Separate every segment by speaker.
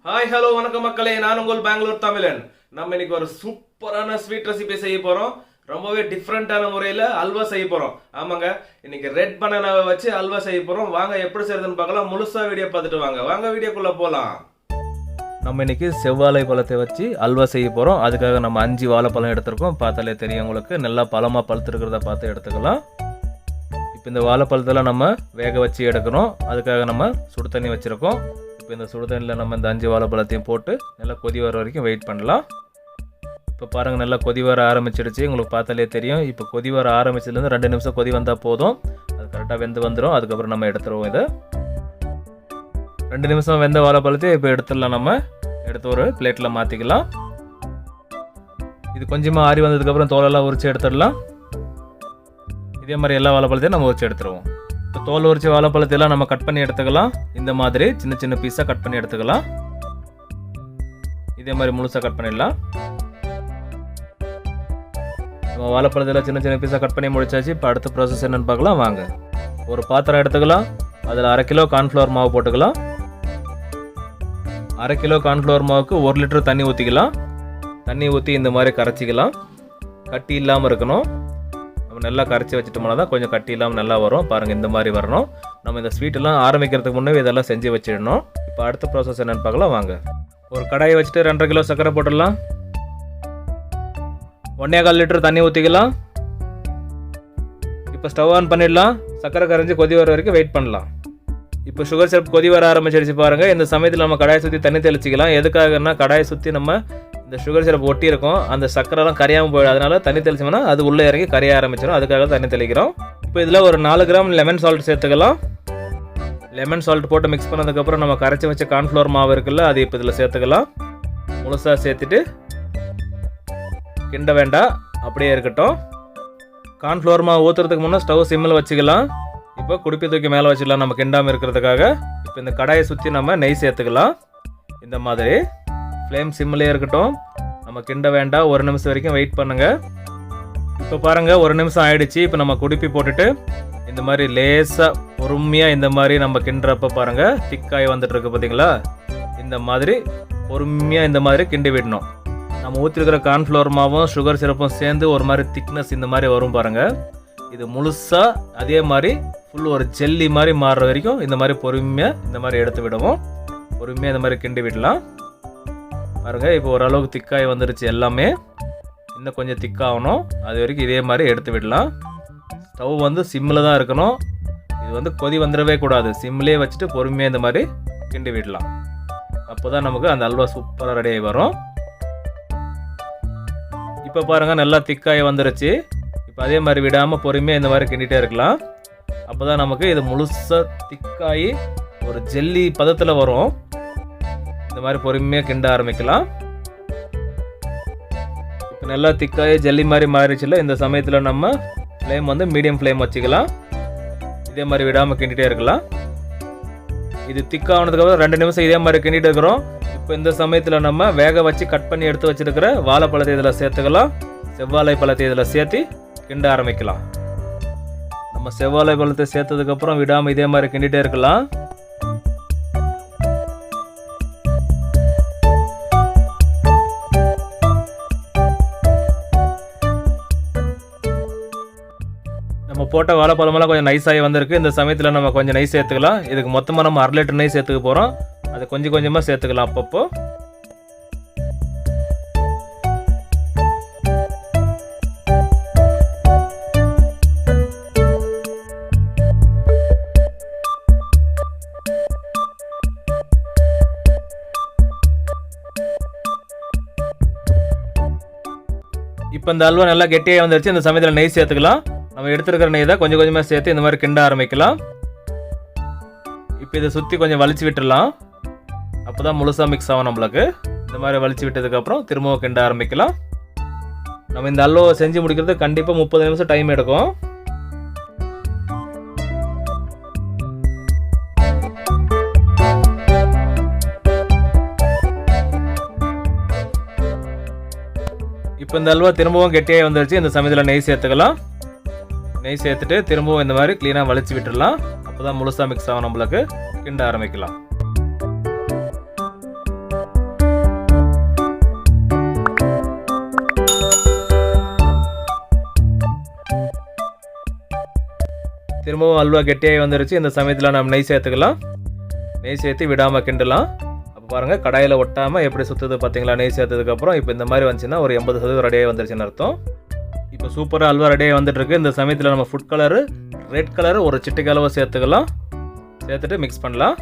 Speaker 1: Hi hello வணக்கம் மக்களே, நான் உங்கள் பெங்களூர் தமிழன். நம்ம இன்னைக்கு ஒரு சூப்பரான ஸ்வீட் ரெசிபி செய்ய போறோம். ரொம்பவே டிஃப்ரெண்டான முறையில் அல்வா செய்ய போறோம். ஆமாங்க, இன்னைக்கு ரெட் பனானாவை வச்சு அல்வா செய்ய போறோம். வாங்க எப்படி செய்யறதுன்னு பார்க்கலாம். முழுசா வீடியோ பார்த்துட்டு வாங்க வீடியோக்குள்ள போலாம். நம்ம இன்னைக்கு செவ்வாழை பழத்தை வச்சு அல்வா செய்ய போறோம். அதுக்காக நம்ம 5 வாழைப்பழம் எடுத்திருக்கோம். பார்த்தாலே தெரியும் உங்களுக்கு. நல்லா பழமா பழுத்துருக்கிறத பார்த்து எடுத்துக்கலாம். இப்போ இந்த வாழைப்பழத்தெல்லாம் நம்ம வேக வச்சு எடுக்கணும். அதுக்காக நம்ம சுடு தண்ணி வச்சுருக்கோம். இப்போ இந்த சுடு தண்ணியில் நம்ம இந்த 5 வாழைப்பழத்தையும் போட்டு நல்லா கொதி வர வரைக்கும் வெயிட் பண்ணலாம். இப்போ பாருங்கள், நல்லா கொதி வர ஆரம்பிச்சிடுச்சு. உங்களுக்கு பார்த்தாலே தெரியும். இப்போ கொதி வர ஆரம்பிச்சதுலேருந்து 2 நிமிஷம் கொதி வந்தால் போதும். அது கரெக்டாக வெந்து வந்துடும். அதுக்கப்புறம் நம்ம எடுத்துருவோம். இதை 2 நிமிஷம் வெந்த வாழைப்பழத்தையும் இப்போ எடுத்துடலாம். நம்ம எடுத்து ஒரு பிளேட்டில் மாற்றிக்கலாம். இது கொஞ்சமாக ஆறி வந்ததுக்கப்புறம் தோலெல்லாம் உரித்து எடுத்துடலாம். இதே மாதிரி எல்லா வாழைப்பழத்தையும் நம்ம உரித்து எடுத்துருவோம். இப்போ தோல் உரிச்ச வாழைப்பழத்தையெல்லாம் நம்ம கட் பண்ணி எடுத்துக்கலாம். இந்த மாதிரி சின்ன சின்ன பீஸாக கட் பண்ணி எடுத்துக்கலாம். இதே மாதிரி முழுசாக கட் பண்ணிடலாம். நம்ம வாழைப்பழத்தில் சின்ன சின்ன பீஸாக கட் பண்ணி முடிச்சாச்சு. இப்போ அடுத்த ப்ராசஸ் என்னென்னு பார்க்கலாம் வாங்க. ஒரு பாத்திரம் எடுத்துக்கலாம். அதில் 1/2 கிலோ கார்ன்ஃப்ளவர் மாவு போட்டுக்கலாம். 1/2 கிலோ கார்ன்ஃப்ளவர் மாவுக்கு 1 லிட்டர் தண்ணி ஊற்றிக்கலாம். தண்ணி ஊற்றி இந்த மாதிரி கரைச்சிக்கலாம். கட்டி இல்லாமல் இருக்கணும். நம்ம நல்லா கரைச்சி வச்சுட்டோம்னா தான் கொஞ்சம் கட்டி இல்லாமல் நல்லா வரும். பாருங்கள், இந்த மாதிரி வரணும். நம்ம இந்த ஸ்வீட்டெல்லாம் ஆரம்பிக்கிறதுக்கு முன்னே இதெல்லாம் செஞ்சு வச்சிடணும். இப்போ அடுத்த ப்ராசஸ் என்னென்னு பார்க்கலாம் வாங்க. ஒரு கடாயை வச்சுட்டு 2.5 கிலோ சர்க்கரை போட்டுடலாம். 1.25 லிட்டர் தண்ணி ஊற்றிக்கலாம். இப்போ ஸ்டவ் ஆன் பண்ணிடலாம். சர்க்கரை கரைஞ்சி கொதி வர வரைக்கும் வெயிட் பண்ணலாம். இப்போ சுகர் சிரப் கொதி வர ஆரம்பிச்சிடுச்சு பாருங்கள். இந்த சமயத்தில் நம்ம கடாயை சுற்றி தண்ணி தெளிச்சிக்கலாம். எதுக்காகன்னா கடாயை சுற்றி நம்ம இந்த சுகர் சிரப் ஒட்டி இருக்கும். அந்த சக்கரெல்லாம் கரையாமல் போயிடும். அதனால தண்ணி தெளிச்சோம்னா அது உள்ளே இறங்கி கரைய ஆரம்பிச்சிடும். அதுக்காக தண்ணி தெளிக்கிறோம். இப்போ இதில் ஒரு 4 கிராம் லெமன் சால்ட் சேர்த்துக்கலாம். லெமன் சால்ட் போட்டு மிக்ஸ் பண்ணதுக்கப்புறம் நம்ம கரைச்சி வச்ச கார்ன்ஃப்ளவர் மாவு இருக்குல்ல, அது இப்போ இதில் சேர்த்துக்கலாம். முழுசாக சேர்த்துட்டு கிண்ட வேண்டாம், அப்படியே இருக்கட்டும். கார்ன்ஃப்ளவர் மாவு ஊற்றுறதுக்கு முன்னே ஸ்டவ் சிம்மில் வச்சுக்கலாம். இப்போ குடுப்பி தூக்கி மேலே வச்சுக்கலாம் நம்ம கிண்டாமல் இருக்கிறதுக்காக. இப்போ இந்த கடாயை சுற்றி நம்ம நெய் சேர்த்துக்கலாம். இந்த மாதிரி ஃப்ளேம் சிம்மிலே இருக்கட்டும். நம்ம கிண்ட வேண்டாம். 1 நிமிஷம் வரைக்கும் வெயிட் பண்ணுங்கள். இப்போ பாருங்கள், 1 நிமிஷம் ஆயிடுச்சு. இப்போ நம்ம குடுப்பி போட்டுட்டு இந்த மாதிரி லேசாக பொறுமையாக இந்த மாதிரி நம்ம கிண்டுறப்ப பாருங்கள் திக்காய் வந்துட்டு இருக்கு பார்த்தீங்களா. இந்த மாதிரி பொறுமையாக இந்த மாதிரி கிண்டி விடணும். நம்ம ஊற்றிருக்கிற கார்ன்ஃப்ளவர் மாவும் சுகர் சிரப்பும் சேர்ந்து ஒரு மாதிரி திக்னஸ் இந்த மாதிரி வரும் பாருங்கள். இது முழுசாக அதே மாதிரி ஃபுல் ஒரு ஜெல்லி மாதிரி மாறுற வரைக்கும் இந்த மாதிரி பொறுமையாக இந்த மாதிரி எடுத்து விடுவோம். பொறுமையாக இந்த மாதிரி கிண்டி விடலாம். பாருங்கள், இப்போ ஓரளவுக்கு திக்காய் வந்துருச்சு. எல்லாமே இன்னும் கொஞ்சம் திக்காகணும். அது வரைக்கும் இதே மாதிரி எடுத்து விடலாம். ஸ்டவ் வந்து சிம்மில் தான் இருக்கணும். இது வந்து கொதி வந்துடவே கூடாது. சிம்மிலே வச்சுட்டு பொறுமையாக இந்த மாதிரி கிண்டி விடலாம். அப்போ தான் நமக்கு அந்த அல்வா சூப்பராக ரெடியாகி வரும். இப்போ பாருங்கள், நல்லா திக்காய் வந்துருச்சு. இப்போ அதே மாதிரி விடாமல் பொறுமையாக இந்த மாதிரி கிண்டிகிட்டே இருக்கலாம். அப்போ தான் நமக்கு இது முழுசாக திக்காகி ஒரு ஜெல்லி பதத்தில் வரும். இந்த மாதிரி பொறுமையாக கிண்ட ஆரம்பிக்கலாம். இப்போ நல்லா திக்காகி ஜெல்லி மாதிரி மாறிச்சுல. இந்த சமயத்தில் நம்ம ஃப்ளேம் வந்து மீடியம் ஃப்ளேம் வச்சுக்கலாம். இதே மாதிரி விடாமல் கிண்டிகிட்டே இருக்கலாம். இது திக்கானதுக்கப்புறம் 2 நிமிஷம் இதே மாதிரி கிண்டிகிட்டு இருக்கிறோம். இப்போ இந்த சமயத்தில் நம்ம வேக வச்சு கட் பண்ணி எடுத்து வச்சுருக்கிற வாழைப்பழத்தை இதில் சேர்த்துக்கலாம். செவ்வாழை பழத்தை இதில் சேர்த்து கிண்ட ஆரம்பிக்கலாம். நம்ம செவ்வாழை பழத்தை சேர்த்ததுக்கப்புறம் விடாமல் இதே மாதிரி கிண்டிகிட்டே இருக்கலாம். நம்ம போட்ட வாழைப்பழமெல்லாம் கொஞ்சம் நைஸாகி வந்திருக்கு. இந்த சமயத்தில் நம்ம கொஞ்சம் நெய் சேர்த்துக்கலாம். இதுக்கு மொத்தமாக நம்ம 1/2 லிட்டர் நெய் சேர்த்துக்க போகிறோம். அதை கொஞ்சம் கொஞ்சமாக சேர்த்துக்கலாம் அப்பப்போ. இப்போ இந்த அல்வா நல்லா கெட்டியாக வந்துருச்சு. இந்த சமயத்தில் நெய் சேர்த்துக்கலாம். நம்ம எடுத்துருக்கிற நெய் தான் கொஞ்சம் கொஞ்சமாக சேர்த்து இந்த மாதிரி கிண்ட ஆரம்பிக்கலாம். இப்போ இதை சுற்றி கொஞ்சம் வலிச்சு விட்டுடலாம். அப்போ தான் முழுசாக மிக்ஸ் ஆகும் நம்மளுக்கு. இந்த மாதிரி வலிச்சு விட்டதுக்கப்புறம் திரும்பவும் கிண்ட ஆரம்பிக்கலாம். நம்ம இந்த அல்வாவை செஞ்சு முடிக்கிறது கண்டிப்பாக 30 நிமிஷம் டைம் எடுக்கும். இப்போ இந்த அல்வா திரும்பவும் கெட்டியாக வந்துருச்சு. இந்த சமயத்தில் நெய் சேர்த்துக்கலாம். நெய் சேர்த்துட்டு திரும்பவும் இந்த மாதிரி க்ளீனாக வலிச்சு விட்டுடலாம். அப்போ தான் முழுசாக மிக்ஸ் ஆகும். நம்மளுக்கு கிண்ட ஆரம்பிக்கலாம். திரும்பவும் அல்வா கெட்டியாகி வந்துருச்சு. இந்த சமயத்தில் நம்ம நெய் சேர்த்துக்கலாம். நெய் சேர்த்து விடாமல் கிண்டலாம். அப்போ பாருங்கள் கடாயில் ஒட்டாமல் எப்படி சுற்றுது பார்த்தீங்களா நெய் சேர்த்ததுக்கப்புறம். இப்போ இந்த மாதிரி வந்துச்சுன்னா ஒரு 80% ரெடியாகி வந்துருச்சுன்னு அர்த்தம். இப்போ சூப்பராக அல்வா ரெடியாகி வந்துட்டுருக்கு. இந்த சமயத்தில் நம்ம ஃபுட் கலரு ரெட் கலரு ஒரு சிட்டிக்கு அளவு சேர்த்துக்கலாம். சேர்த்துட்டு மிக்ஸ் பண்ணலாம்.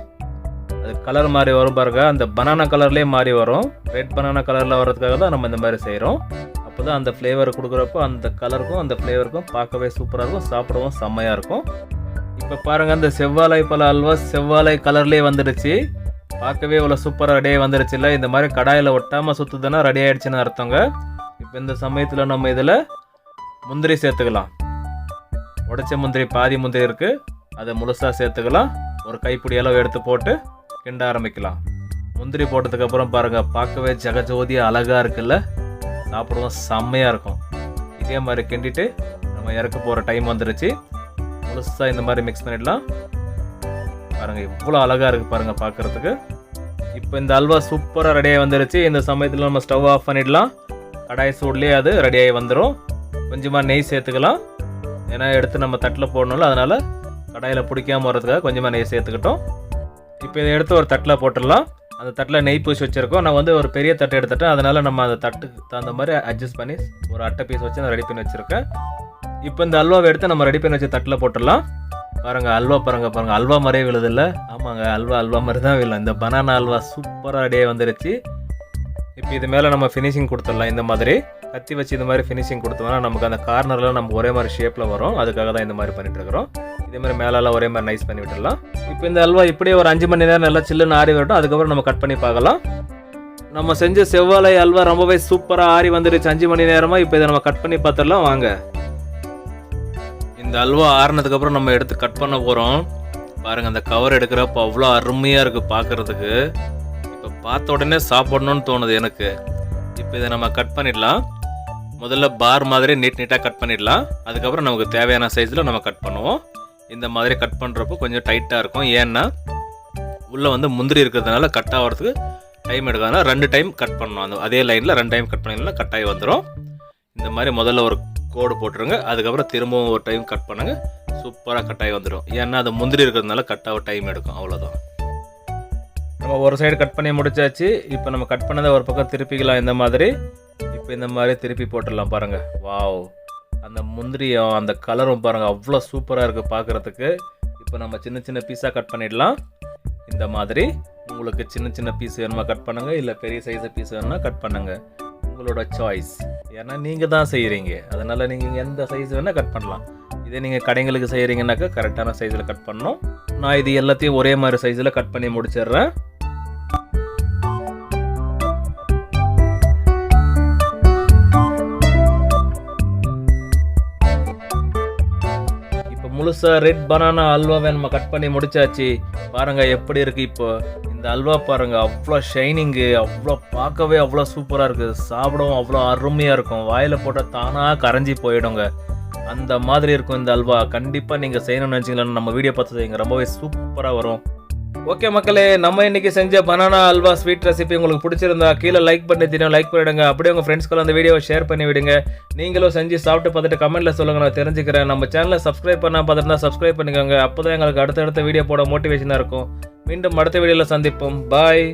Speaker 1: அது கலர் மாதிரி வரும் பாருங்க. அந்த பனானா கலர்லேயே மாறி வரும். ரெட் பனானா கலரில் வர்றதுக்காக தான் நம்ம இந்த மாதிரி செய்கிறோம். அப்போ தான் அந்த ஃப்ளேவர் கொடுக்குறப்போ அந்த கலருக்கும் அந்த ஃப்ளேவருக்கும் பார்க்கவே சூப்பராக இருக்கும், சாப்பிடவும் செம்மையாக இருக்கும். இப்போ பாருங்கள் அந்த செவ்வாழை பழ அல்வா செவ்வாழை கலர்லேயே வந்துடுச்சு. பார்க்கவே இவ்வளோ சூப்பராக ரெடியாகி வந்துடுச்சு இல்லை. இந்த மாதிரி கடாயில் ஒட்டாமல் சுற்றுதுன்னா ரெடி ஆகிடுச்சின்னு அர்த்தங்க. இப்போ இந்த சமயத்தில் நம்ம இதில் முந்திரி சேர்த்துக்கலாம். உடைச்ச முந்திரி பாதி முந்திரி இருக்குது, அதை முழுசாக சேர்த்துக்கலாம். ஒரு கைப்பிடி அளவு எடுத்து போட்டு கிண்ட ஆரம்பிக்கலாம். முந்திரி போட்டதுக்கப்புறம் பாருங்கள் பார்க்கவே ஜெகஜோதியாக அழகாக இருக்குல்ல, சாப்பிடுவோம் செம்மையாக இருக்கும். இதே மாதிரி கிண்டிட்டு நம்ம இறக்க போகிற டைம் வந்துடுச்சு. முழுசாக இந்த மாதிரி மிக்ஸ் பண்ணிடலாம். பாருங்கள் இவ்வளோ அழகாக இருக்குது பாருங்கள் பார்க்குறதுக்கு. இப்போ இந்த அல்வா சூப்பராக ரெடியாகி வந்துடுச்சு. இந்த சமயத்தில் நம்ம ஸ்டவ் ஆஃப் பண்ணிடலாம். கடாய் சூட்லேயே அது ரெடியாகி வந்துடும். கொஞ்சமாக நெய் சேர்த்துக்கலாம். ஏன்னா எடுத்து நம்ம தட்டில் போடணும்ல, அதனால் கடாயில் பிடிக்காமல் வர்றதுக்காக கொஞ்சமாக நெய் சேர்த்துக்கிட்டோம். இப்போ இதை எடுத்து ஒரு தட்டில் போட்டுடலாம். அந்த தட்டில் நெய் பூசி வச்சுருக்கோம். நான் வந்து ஒரு பெரிய தட்டை எடுத்துட்டேன், அதனால் நம்ம அந்த தட்டுக்கு தகுந்த மாதிரி அட்ஜஸ்ட் பண்ணி ஒரு அட்டை பீஸ் வச்சு நான் ரெடி பண்ணி வச்சுருக்கேன். இப்போ இந்த அல்வாவை எடுத்து நம்ம ரெடி பண்ணி வச்சு தட்டில் போட்டுடலாம். பாருங்கள் அல்வா பாருங்கள் அல்வா மாதிரியே விழுதில்ல. ஆமாங்க அல்வா மாதிரி தான் விழும். இந்த பனானா அல்வா சூப்பராக ரெடியாக வந்துடுச்சு. இப்போ இது மேலே நம்ம ஃபினிஷிங் கொடுத்துடலாம். இந்த மாதிரி கத்தி வச்சு இந்த மாதிரி ஃபினிஷிங் கொடுத்தோம்னா நமக்கு அந்த கார்னரில் நம்ம ஒரே மாதிரி ஷேப்பில் வரும். அதுக்காக தான் இந்த மாதிரி பண்ணிட்டு இருக்கிறோம். இதே மாதிரி மேலெல்லாம் ஒரே மாதிரி நைஸ் பண்ணி விட்டுடலாம். இப்போ இந்த அல்வா இப்படியே ஒரு 5 மணி நேரம் நல்லா சில்லுன்னு ஆறி வரட்டும். அதுக்கப்புறம் நம்ம கட் பண்ணி பார்க்கலாம். நம்ம செஞ்ச செவ்வாழை அல்வா ரொம்பவே சூப்பராக ஆறி வந்துடுச்சு 5 மணி நேரமாக. இப்போ இதை நம்ம கட் பண்ணி பார்த்துடலாம் வாங்க. இந்த அல்வா ஆறினதுக்கப்புறம் நம்ம எடுத்து கட் பண்ண போகிறோம். பாருங்கள் அந்த கவர் எடுக்கிறப்போ அவ்வளோ அருமையாக இருக்குது பார்க்குறதுக்கு. இப்போ பார்த்த உடனே சாப்பிடணும்னு தோணுது எனக்கு. இப்போ இதை நம்ம கட் பண்ணிடலாம். முதல்ல பார் மாதிரி நீட்டாக கட் பண்ணிடலாம். அதுக்கப்புறம் நமக்கு தேவையான சைஸில் நம்ம கட் பண்ணுவோம். இந்த மாதிரி கட் பண்ணுறப்போ கொஞ்சம் டைட்டாக இருக்கும். ஏன்னா உள்ளே வந்து முந்திரி இருக்கிறதுனால கட் ஆகிறதுக்கு டைம் எடுக்காதுனால 2 டைம் கட் பண்ணணும். அதே லைனில் 2 டைம் கட் பண்ணிங்கன்னா கட் ஆகி வந்துடும். இந்த மாதிரி முதல்ல ஒரு கோடு போட்டுருங்க. அதுக்கப்புறம் திரும்பவும் ஒரு டைம் கட் பண்ணுங்க. சூப்பராக கட் ஆகி வந்துடும். ஏன்னா அது முந்திரி இருக்கிறதுனால கட் ஆக டைம் எடுக்கும். அவ்வளோதான். நம்ம ஒரு சைடு கட் பண்ணி முடிச்சாச்சு. இப்போ நம்ம கட் பண்ணதை ஒரு பக்கம் திருப்பிக்கலாம். இந்த மாதிரி இப்போ இந்த மாதிரி திருப்பி போட்டுடலாம். பாருங்கள் வாவ், அந்த முந்திரியும் அந்த கலரும் பாருங்கள் அவ்வளோ சூப்பராக இருக்குது பார்க்குறதுக்கு. இப்போ நம்ம சின்ன சின்ன பீஸாக கட் பண்ணிடலாம். இந்த மாதிரி உங்களுக்கு சின்ன சின்ன பீஸ் வேணுமா கட் பண்ணுங்கள், இல்லை பெரிய சைஸு பீஸ் வேணும்னா கட் பண்ணுங்கள். உங்களோட சாய்ஸ். ஏன்னா நீங்கள் தான் செய்கிறீங்க, அதனால் நீங்கள் எந்த சைஸ் வேணால் கட் பண்ணலாம். இதே நீங்கள் கடைங்களுக்கு செய்கிறீங்கன்னாக்கா கரெக்டான சைஸில் கட் பண்ணணும். நான் இது எல்லாத்தையும் ஒரே மாதிரி சைஸில் கட் பண்ணி முடிச்சிடுறேன். முழுசாக ரெட் பனானா அல்வாவை நம்ம கட் பண்ணி முடிச்சாச்சு. பாருங்கள் எப்படி இருக்குது. இப்போ இந்த அல்வா பாருங்கள் அவ்வளோ ஷைனிங்கு, அவ்வளோ பார்க்கவே அவ்வளோ சூப்பராக இருக்குது. சாப்பிடவும் அவ்வளோ அருமையாக இருக்கும். வாயில் போட்டால் தானாக கரைஞ்சி போயிடுங்க. அந்த மாதிரி இருக்கும் இந்த அல்வா. கண்டிப்பாக நீங்கள் செய்யணும்னு நினச்சிங்களா நம்ம வீடியோ பார்த்து செய்யுங்க, ரொம்பவே சூப்பராக வரும். ஓகே மக்களே, நம்ம இன்னைக்கு செஞ்ச பனானா அல்வா ஸ்வீட் ரெசிபி உங்களுக்கு பிடிச்சிருந்தா கீழே லைக் பண்ணி தெரியும், லைக் பண்ணிவிடுங்க. அப்படியே உங்கள் ஃப்ரெண்ட்ஸ்க்கு அந்த வீடியோவை ஷேர் பண்ணி விடுங்க. நீங்களும் செஞ்சு சாப்பிட்டு பார்த்துட்டு கமெண்ட்டில் சொல்லுங்கள், நான் தெரிஞ்சுக்கிறேன். நம்ம சேனலை சப்ஸ்கிரைப் பண்ணால் பார்த்துட்டு சப்ஸ்கிரைப் பண்ணிக்கோங்க. அப்போ தான் எங்களுக்கு அடுத்தடுத்த வீடியோ போட மோட்டிவேஷனாக இருக்கும். மீண்டும் அடுத்த வீடியோவில் சந்திப்போம். பாய்.